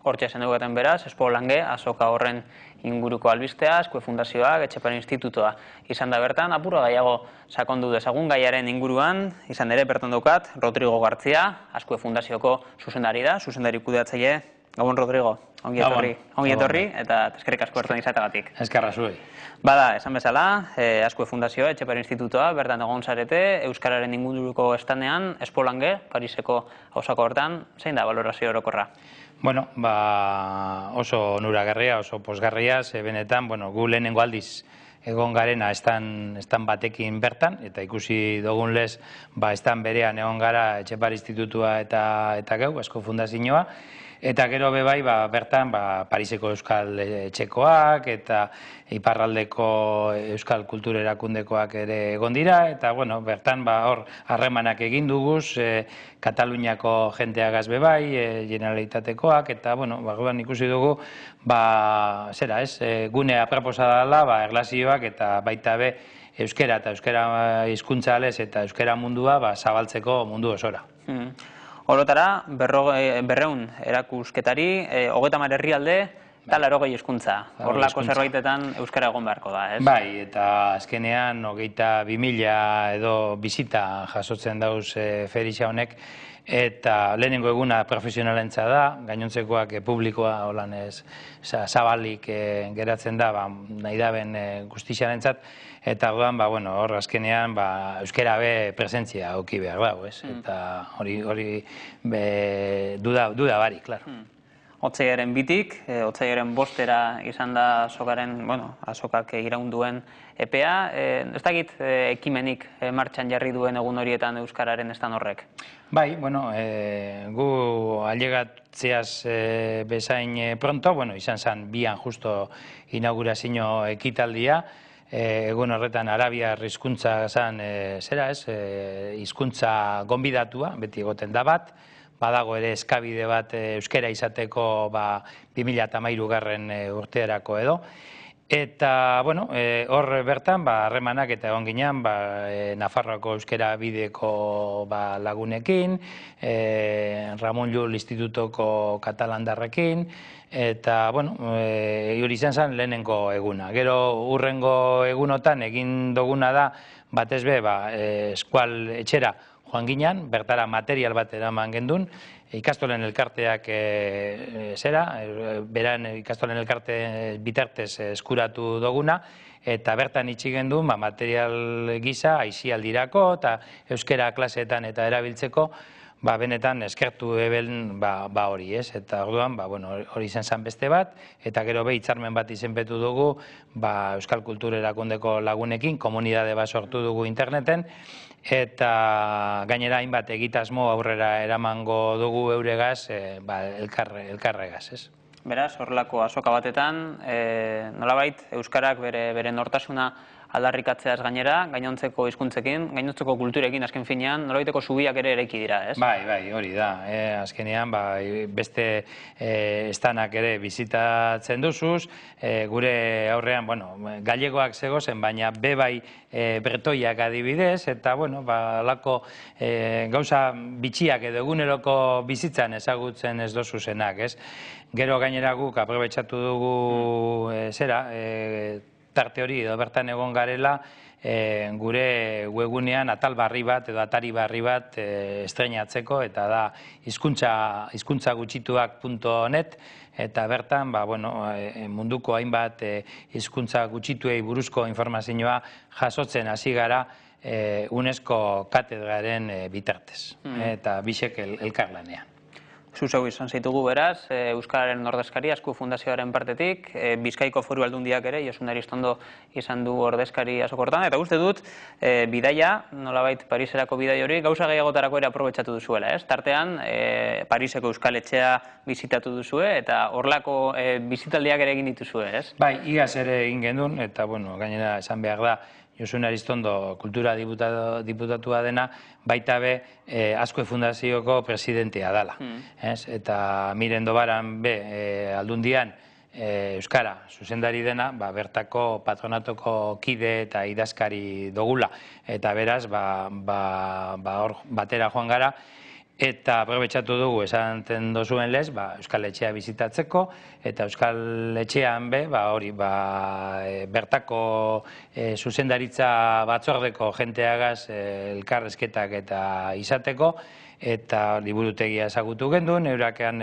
Hortxe esan dugu gaten beraz, Espo Lange, azoka horren inguruko albistea, Azkue Fundazioak, Etxepare Institutoa izan da bertan, apura gaiago sakondu dezagun gaiaren inguruan, izan ere bertan daukat, Rodrigo Gartzia, Azkue Fundazioko zuzendari da, zuzendari kudeatzaile. Gabon, Rodrigo, ongi etorri, eta eskerrik asko bertan izatagatik. Eskerra zuei. Bada, esan bezala, Azkue Fundazioa, Etxepare Institutoa, bertan egon zarete, Euskararen inguruko estanean, Espo Lange, Pariseko auzoko hortan, zein da balorazio orokorra? Bueno, oso onuragarria, oso pozgarria, ze benetan, gu lehenengo aldiz egon garena estan batekin bertan, eta ikusi dugun lez, estan berean egon gara Etxepare Institutua eta geu, Azkue Fundazioa, eta gero bebai bertan Pariseko Euskal Etxekoak eta Iparraldeko Euskal Kultur Erakundekoak ere egon dira, eta bertan hor harremanak egin duguz, Kataluniako jenteagaz bebai, Generalitatekoak, eta ikusi dugu, gune aproposa dela, erlazioak eta baita be euskera eta euskera hizkuntza alez eta euskera mundua zabaltzeko mundu osora. Orotara, 200 erakusketari, 30 herrialde eta 80 hizkuntza. Horlako zerbaitetan euskara egon beharko da, ez? Bai, eta azkenean 22.000 edo bizita jasotzen dauz ferixa honek, eta lehenengo eguna profesionalentza da, gainontzekoak publikoa holan zabalik geratzen da, nahi daben guztixarentzat, eta hor azkenean euskera be presentzia auki behar dago, ez? Eta hori duda bari, klaro. Otsailaren 2tik, otsailaren 5 izan da azokak iraunduen epea. Ez dakit ekimenik martxan jarri duen egun horietan euskararen estan horrek? Bai, gu ailegatzeaz bezain pronto, izan zen bian justo inaugurazio ekitaldia, egun horretan arabiar hizkuntza zen, hizkuntza gonbidatua, beti egoten da bat, badago ere eskabide bat euskera izateko 2013 urteerako edo. Eta, hor bertan, harremanak eta egon ginean, Nafarroako euskera bideko lagunekin, Ramon Llull Institutoko katalandarrekin, eta, hori izan zen lehenengo eguna. Gero, urrengo egunotan egin duguna da, batez be, eskual etxera joan ginean, bertara material bat eraman gendun, ikastolen elkarteak beran ikastolen elkarte bitartez eskuratu duguna, eta bertan itxi gendun material gisa aisialdirako eta euskera klaseetan eta erabiltzeko, benetan eskertu eben hori, ez? Eta orduan, hori izan zen beste bat, eta gero hitzarmen bat izenpetu dugu Euskal Kultur Erakundeko lagunekin, komunidade bat sortu dugu interneten, eta gainera hainbat egitasmo aurrera eramango dugu euregaz, elkarregaz, ez? Beraz, horrelako azoka batetan, nolabait, euskarak bere nortasuna aldarrikatzeaz gainera, gainontzeko hizkuntzekin, gainontzeko kulturekin azken finean, nolabaiteko zubiak ere eraiki dira, ez? Bai, hori da. Azkenean, beste estanak ere bizitatzen duzuz, gure aurrean, gallegoak zegozen, baina bebai bretoiak adibidez, eta, lako gauza bitxiak edo eguneroko bizitzan ezagutzen ez dozuzenak, ez? Gero gainera guk aprobetxatu dugu tarte hori edo bertan egon garela, gure webunean atal barri bat edo atari barri bat estreinatzeko, eta da hizkuntzagutxituak.net, eta bertan munduko hainbat hizkuntza gutxituei buruzko informazioa jasotzen hasi gara UNESCO katedraren bitartez, eta bisek elkarlanean. Zuzeu izan zaitugu beraz, Euskararen ordezkari, Azkue Fundazioaren partetik, Bizkaiko Foru Aldundiak ere, Josun Aristondo izan du ordezkari azokortan, eta uste dut, bidaia, nolabait Pariserako bidai hori, gauza gehiagotarako ere aprobetxatu duzuela, ez? Tartean, Pariseko Euskal Etxea bizitatu duzue, eta horlako bizitaldiak ere egin dituzue, ez? Bai, igaz ere egin gendun, eta gainera esan behar da, Josun Aristondo kultura diputatua dena, baita be Azkue Fundazioko presidentea dela. Eta Mirendo Baran be aldundian Euskara zuzendari dena, bertako patronatoko kide eta idazkari dogula. Eta beraz, hor batera joan gara, Eta aprobetxatu dugu esanten dozuen lez, Euskal Etxea bizitatzeko, eta Euskal Etxean bertako zuzendaritza batzordeko jenteagaz elkarrezketak eta izateko, eta liburutegia ezagutu gendun, eurakean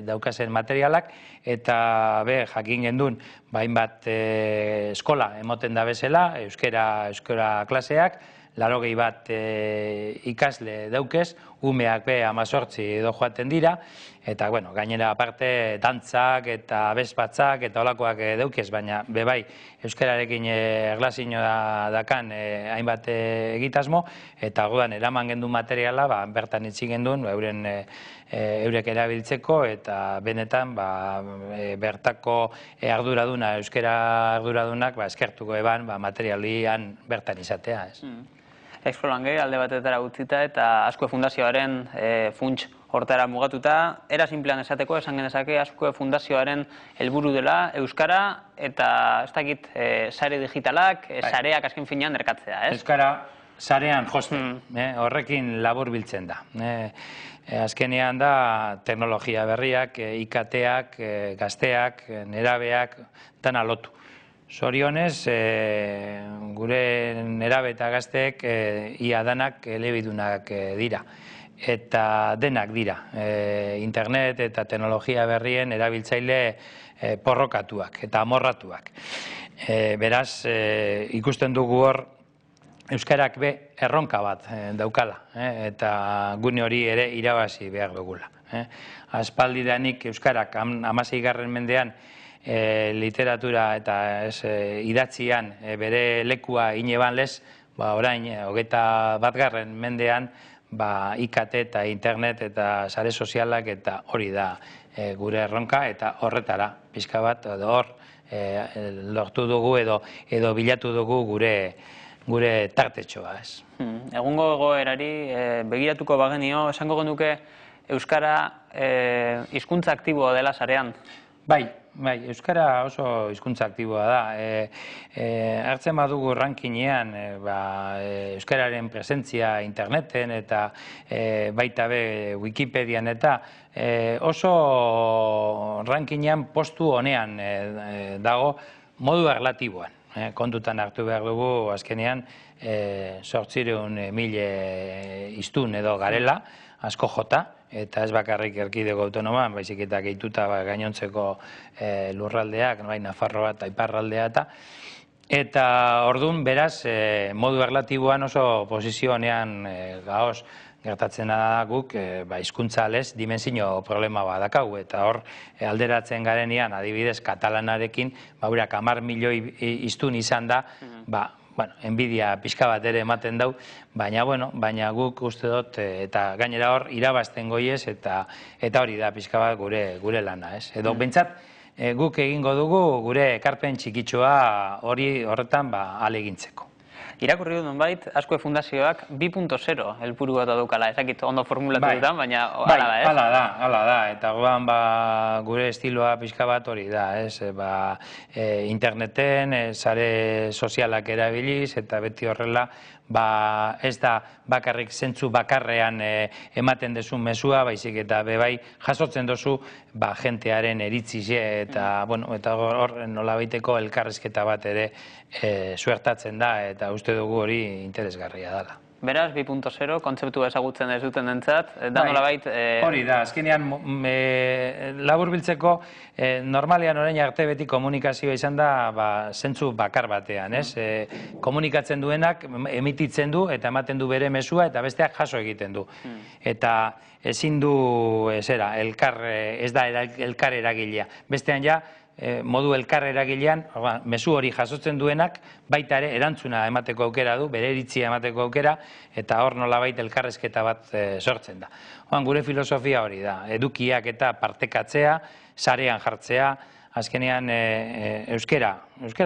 daukazen materialak, eta jakin gendun, hainbat eskola emoten da bezala, euskera klaseak, 80 bat ikasle daukez, umeak 18 edo joaten dira, eta gainera aparte dantzak eta abesbatzak eta olakoak daukez, baina bai euskararekin erlazioa dakan hainbat egitasmo, eta orduan eraman gendun materiala bertan itxi gendun eurek erabiltzeko, eta benetan bertako arduraduna, euskara arduradunak eskertuko eban materialian bertan izatea. Explolan gehi alde batetara utzita eta Azkue Fundazioaren funts hortara mugatuta. Era simplean esateko, esan genezake Azkue Fundazioaren helburu dela Euskara eta ez dakit sare digitalak, sareak azken finean erkatzea, ez? Euskara sarean josten, horrekin labur biltzen da. Azkenean da teknologia berriak, IKT-ak, gazteak, nerabeak, dana lotu. Zorionez, gure nerabe eta gazteek ia danak elebidunak dira. Eta denak dira. Internet eta teknologia berrien erabiltzaile porrokatuak eta amorratuak. Beraz, ikusten dugu hor, euskarak erronka bat daukala. Eta gune hori ere irabazi behar dugula. Aspaldidanik euskarak 16. mendean literatura eta idatzian bere lekua ineban lez, orain 21. mendean IKT eta internet eta sare sozialak eta hori da gure erronka, eta horretara pixka bat hor lortu dugu edo bilatu dugu gure tartetxoa. Egungo egoerari begiratuko bagenio, esango genuke euskara hizkuntza aktiboa dela sarean? Bai, euskara oso hizkuntza aktiboa da. Hartzen badugu rankinean euskararen presentzia interneten eta baita Wikipedian eta oso rankinean postu honean dago modu erlatiboan. Kontutan hartu behar dugu azkenean 800.000 hiztun edo garela, asko jota, eta ez bakarrik erkidego autonoman, baizik eta gehituta gainontzeko lurraldeak, Nafarroa eta Iparraldea eta orduan beraz modu erlatiboan oso posizio honean gaoz gertatzen da guk hizkuntza lez dimensio problema badakau, eta hor alderatzen garenean adibidez katalanarekin 10 milioi hiztun izan da, enbidia pixka bat ere ematen dau, baina guk uste dut, eta gainera hor irabazten goiez, eta hori da pixka bat gure lana, ez? Edo bentsat guk egingo dugu gure ekarpen txikitxoa horretan alegintzeko. Irakurri dut nonbait, Azkue Fundazioak 2.0 helburu bat daukala, ezakit ondo formulatu dutan, baina hala da, ez? Hala da, eta gure estiloa pixka bat hori da, ez? Interneten, sare sozialak erabiliz, eta beti horrela, ez da bakarrik zentzu bakarrean ematen dezun mezua, baizik eta bebai jasotzen dozu jentearen eritzize, eta hor nolabaiteko elkarrizketa bat ere suertatzen da, eta uste dugu hori interesgarria dela. Beraz, 2.0, kontzeptua ezagutzen ez duten entzat, da nolabait... Hori da, azkenean labur biltzeko, normalean orain arte beti komunikazioa izan da zentzu bakar batean, ez? Komunikatzen duenak emititzen du eta ematen du bere mezua eta besteak jaso egiten du. Eta ezin du, ez da elkar eragilea. Bestean ja, modu elkar eragilean, mezu hori jasotzen duenak, baita ere erantzuna emateko aukera du, bere iritzia emateko aukera, eta hor nolabait elkarrezketa bat sortzen da. Gure filosofia hori da, edukiak eta partekatzea, sarean jartzea, azkenean euskera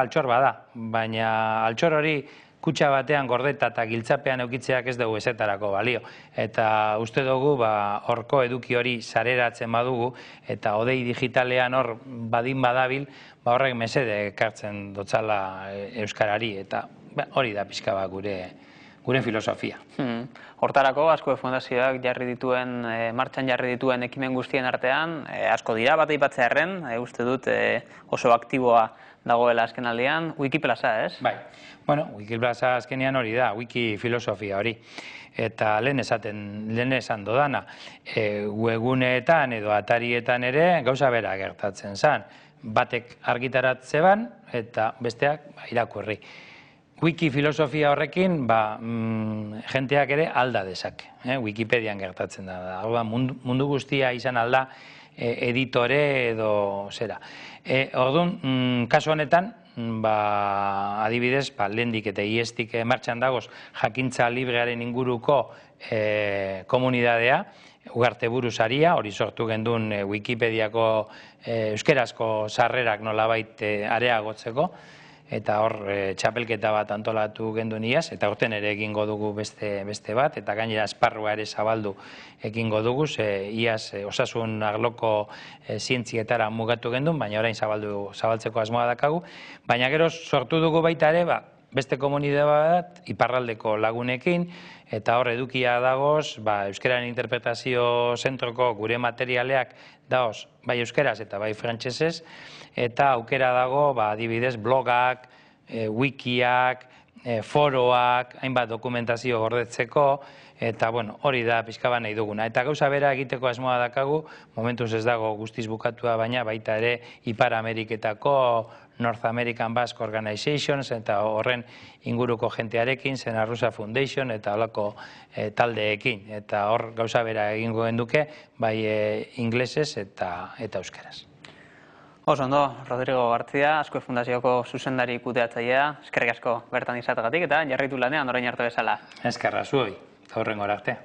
altxor bada, baina altxor hori kutxa batean gordeta eta giltzapean eukitzeak ez dugu ezetarako balio. Eta uste dugu horko eduki hori sareratzen badugu, eta odei digitalean hor badin badabil, horrek mesede ekartzen dotzala euskarari, eta hori da pixka bat gure filosofia. Hortarako, Azkue Fundazioak martxan jarri dituen ekimen guztien artean, asko dira bat aipatzearren, uste dut oso aktiboa dagoela azken aldean, Wikiplaza, ez? Bai, bueno, Wikiplaza azkenean hori da, wiki filosofia hori. Eta lehen esan dodana, webguneetan edo atarietan ere gauza bera gertatzen zen. Batek argitaratze ban eta besteak irakurri. Wiki filosofia horrekin, jenteak ere alda dezake. Wikipedian gertatzen da. Mundu guztia izan alda editore edo zera. Orduan, kasu honetan, adibidez, lehendik eta iestik martxan dagoz jakintza librearen inguruko komunidadea, Ugarte Buruzaria, hori sortu gendun Wikipediako euskerazko sarrerak nolabait areagotzeko, eta hor txapelketa bat antolatu gendun iaz, eta horten ere egingo dugu beste bat, eta gainera esparrua ere zabaldu egingo dugu, iaz osasun arloko zientzietara mugatu gendun, baina orain zabaltzeko asmoa dakagu, baina gero sortu dugu baita ere, beste komunidade bat, iparraldeko lagunekin, eta hor edukia dagoz, euskararen interpretazio zentroko gure materialeak dagoz, bai euskeraz eta bai frantsesez, eta aukera dago, adibidez, blogak, wikiak, foroak, hainbat dokumentazio gordetzeko, eta hori da pixka bat nahi duguna. Eta gauza bera egiteko asmoa dakagu, momentuz ez dago guztiz bukatua, baina baita ere Ipar Ameriketako North American Basque Organizations eta horren inguruko jentearekin, Sena Rusa Foundation eta holako taldeekin. Eta hor gauza bera egingo genduke, bai inglesez eta euskeraz. Oso ondo, Rodrigo Gartzia, Azkue Fundazioko zuzendari kudeatzailea, eskerrik asko bertan izategatik eta jarraitu lanean orain arte bezala. Eskerra zuoi, eta horrengora arte.